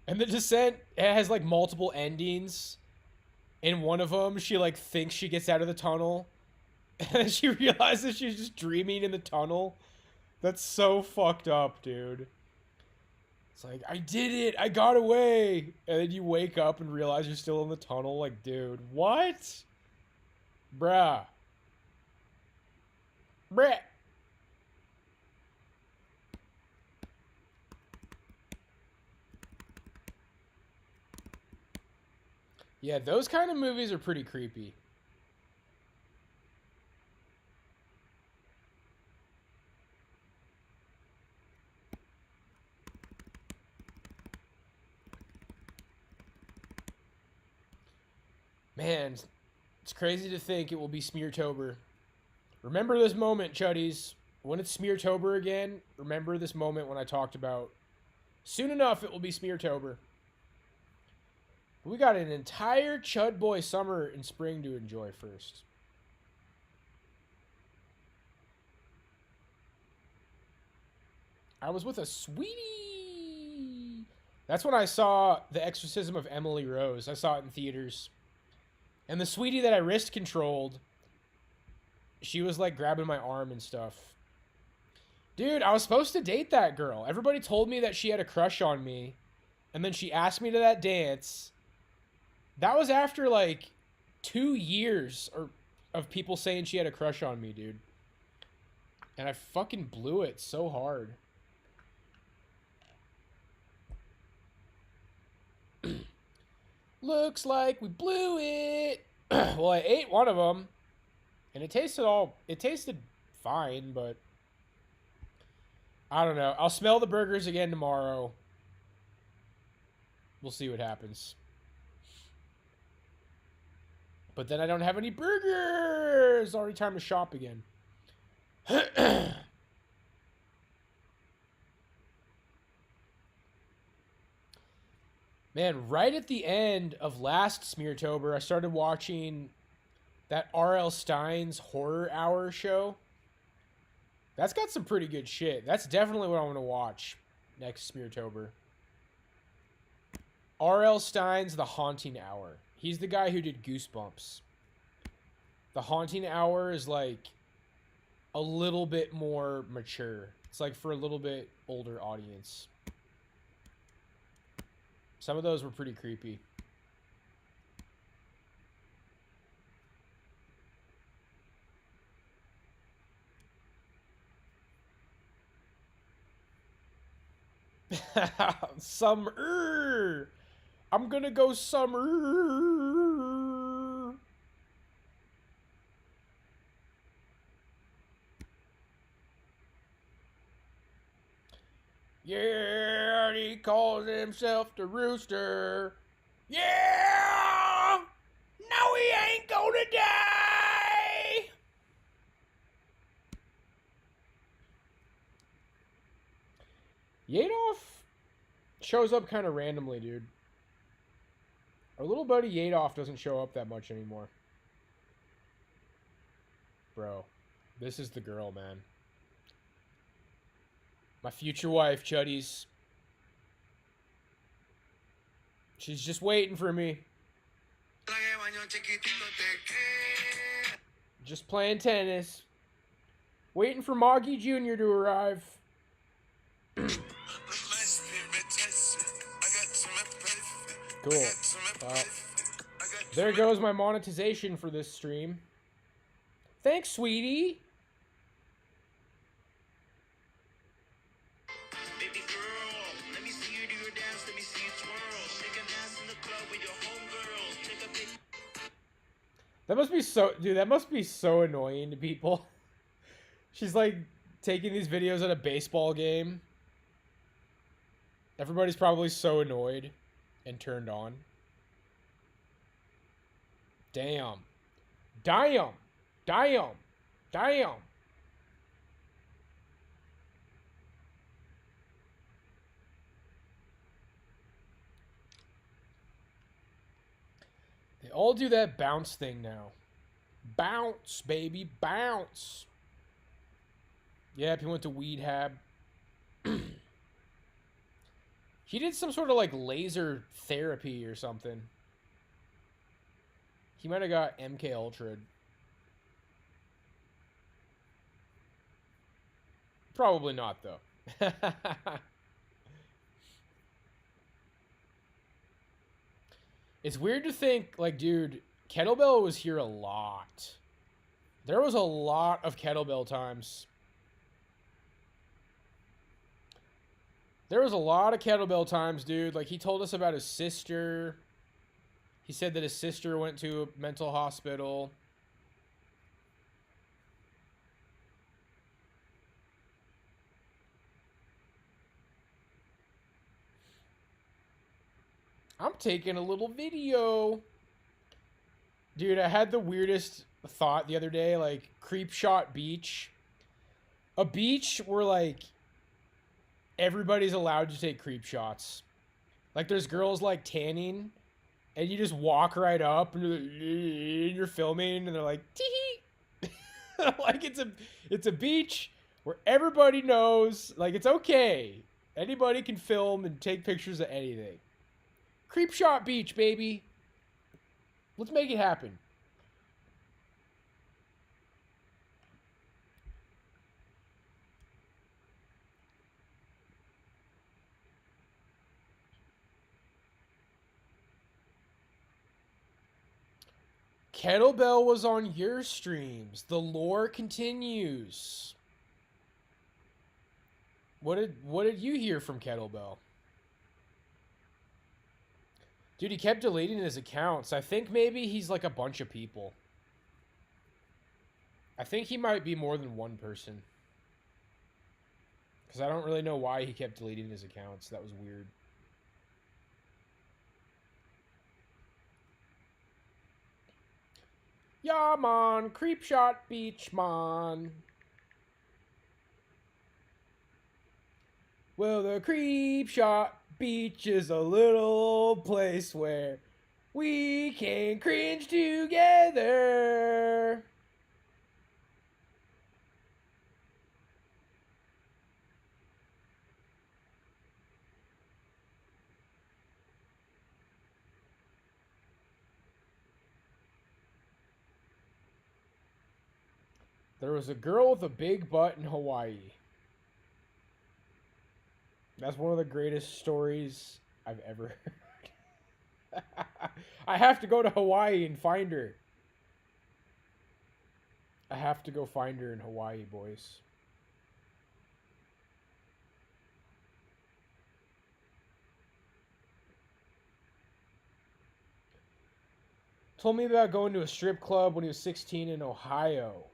And The Descent, it has, like, multiple endings. In one of them, she, like, thinks she gets out of the tunnel. And then she realizes she's just dreaming in the tunnel. That's so fucked up, dude. It's like, I did it! I got away! And then you wake up and realize you're still in the tunnel. Like, dude, what? Bruh. Bruh. Yeah, those kind of movies are pretty creepy. Man, it's crazy to think it will be Smeartober. Remember this moment, Chuddies. When it's Smeartober again, remember this moment when I talked about soon enough it will be Smeartober. But we got an entire Chud Boy summer and spring to enjoy first. I was with a sweetie. That's when I saw The Exorcism of Emily Rose. I saw it in theaters. And the sweetie that I wrist controlled, she was like grabbing my arm and stuff. Dude, I was supposed to date that girl. Everybody told me that she had a crush on me. And then she asked me to that dance. That was after like 2 years of people saying she had a crush on me, dude. And I fucking blew it so hard. Looks like we blew it. Well, I ate one of them. And it tasted fine, but I don't know. I'll smell the burgers again tomorrow. We'll see what happens. But then I don't have any burgers. Already time to shop again. Man, right at the end of last Smeartober, I started watching that R.L. Stein's Horror Hour show. That's got some pretty good shit. That's definitely what I want to watch next Smeartober. R.L. Stein's The Haunting Hour. He's the guy who did Goosebumps. The Haunting Hour is like a little bit more mature. It's like for a little bit older audience. Some of those were pretty creepy. Summer. I'm gonna go summer. Yeah, he calls himself the Rooster. Yeah! No, he ain't gonna die! Yadoff shows up kind of randomly, dude. Our little buddy Yadoff doesn't show up that much anymore. Bro, this is the girl, man. My future wife, Chuddies. She's just waiting for me. Just playing tennis. Waiting for Moggy Jr. to arrive. Cool. There goes my monetization for this stream. Thanks, sweetie. Baby girl, let me see you do your dance. Let me see you twirl. Shake a dance in the club with your homegirls. Take a pic. That must be so, dude. That must be so annoying to people. She's like taking these videos at a baseball game. Everybody's probably so annoyed and turned on. Damn. Damn. Damn. Damn. They all do that bounce thing now. Bounce, baby, bounce. Yep, he went to Weed Hab. He did some sort of like laser therapy or something. He might have got MK Ultra. Probably not, though. It's weird to think, like, dude, kettlebell was here a lot. There was a lot of kettlebell times. There was a lot of kettlebell times, dude. Like, he told us about his sister. He said that his sister went to a mental hospital. I'm taking a little video. Dude, I had the weirdest thought the other day, like creep shot beach. A beach where like everybody's allowed to take creep shots. Like there's girls like tanning and you just walk right up and you're filming and they're like tee. Like it's a beach where everybody knows like it's okay. Anybody can film and take pictures of anything. Creep shot beach, baby. Let's make it happen. Kettlebell was on your streams. The lore continues. What did you hear from Kettlebell? Dude, he kept deleting his accounts. I think maybe he's like a bunch of people. I think he might be more than one person. Because I don't really know why he kept deleting his accounts. That was weird. Yeah, man. Creep shot beach, man. Well, the creep shot beach is a little place where we can cringe together. There was a girl with a big butt in Hawaii. That's one of the greatest stories I've ever heard. I have to go to Hawaii and find her. I have to go find her in Hawaii, boys. Told me about going to a strip club when he was 16 in Ohio.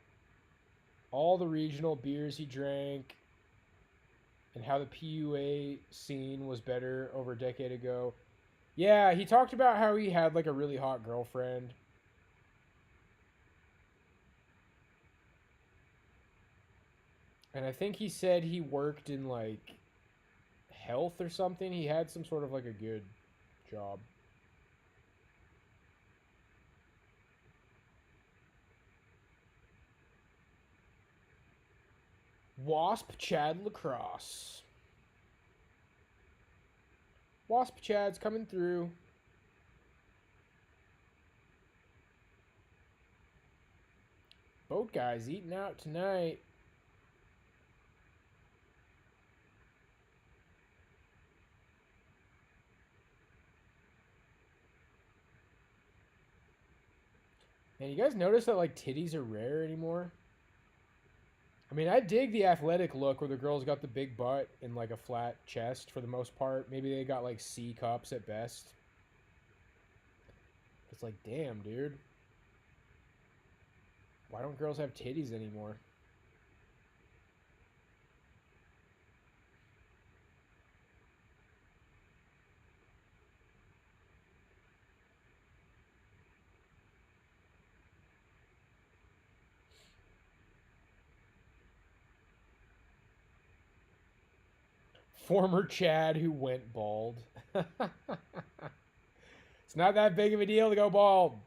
All the regional beers he drank, and how the PUA scene was better over a decade ago. Yeah, he talked about how he had like a really hot girlfriend. And I think he said he worked in like health or something. He had some sort of like a good job. Wasp Chad Lacrosse. Wasp Chad's coming through. Boat guy's eating out tonight. And you guys notice that like titties are rare anymore? I mean, I dig the athletic look where the girls got the big butt and like a flat chest for the most part. Maybe they got like C cups at best. It's like, damn, dude. Why don't girls have titties anymore? Former Chad who went bald. It's not that big of a deal to go bald.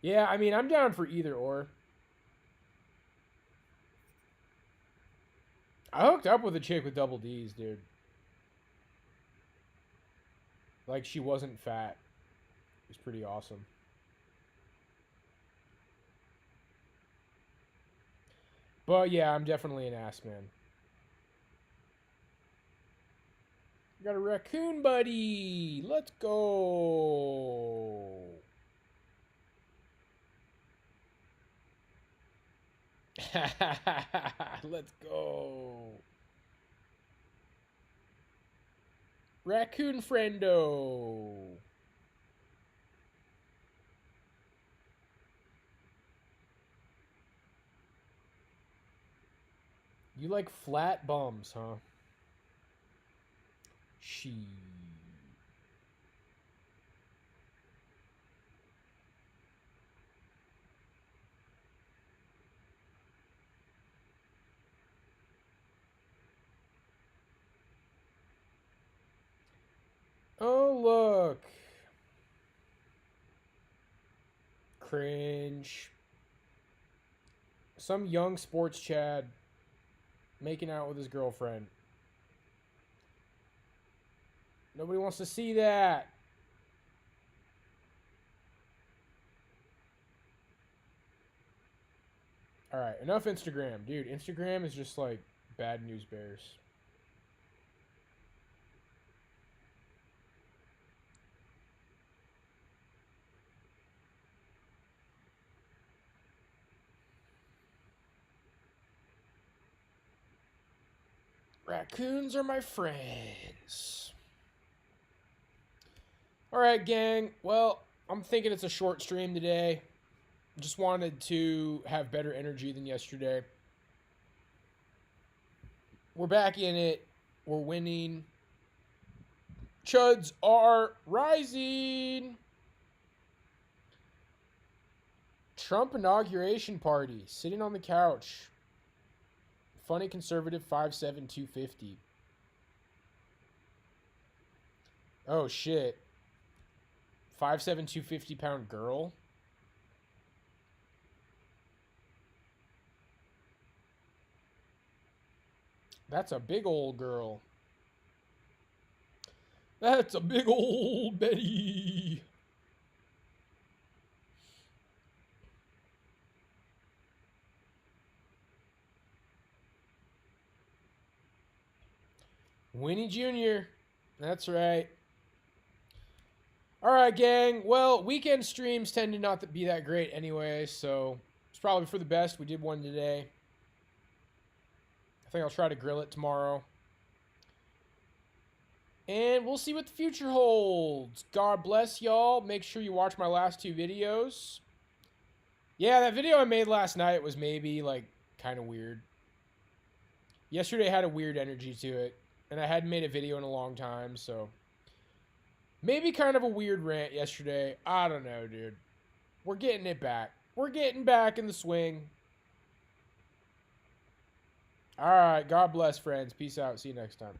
Yeah, I mean, I'm down for either or. I hooked up with a chick with double D's, dude. Like, she wasn't fat. It was pretty awesome. But yeah, I'm definitely an ass man. Got a raccoon buddy. Let's go. Let's go. Raccoon friendo. You like flat bums, huh? She. Oh, look. Cringe. Some young sports Chad making out with his girlfriend. Nobody wants to see that. All right, enough Instagram. Dude, Instagram is just like bad news bears. Raccoons are my friends. All right, gang. Well, I'm thinking it's a short stream today. Just wanted to have better energy than yesterday. We're back in it. We're winning. Chuds are rising. Trump inauguration party. Sitting on the couch. Funny conservative 5'7", 250. Oh, shit. 5'7", 250-pound girl? That's a big old girl. That's a big old Betty. Winnie Jr. That's right. All right, gang. Well, weekend streams tend to not be that great anyway, so it's probably for the best. We did one today. I think I'll try to grill it tomorrow. And we'll see what the future holds. God bless y'all. Make sure you watch my last 2 videos. Yeah, that video I made last night was maybe, like, kind of weird. Yesterday had a weird energy to it. And I hadn't made a video in a long time, so... maybe kind of a weird rant yesterday. I don't know, dude. We're getting it back. We're getting back in the swing. All right. God bless, friends. Peace out. See you next time.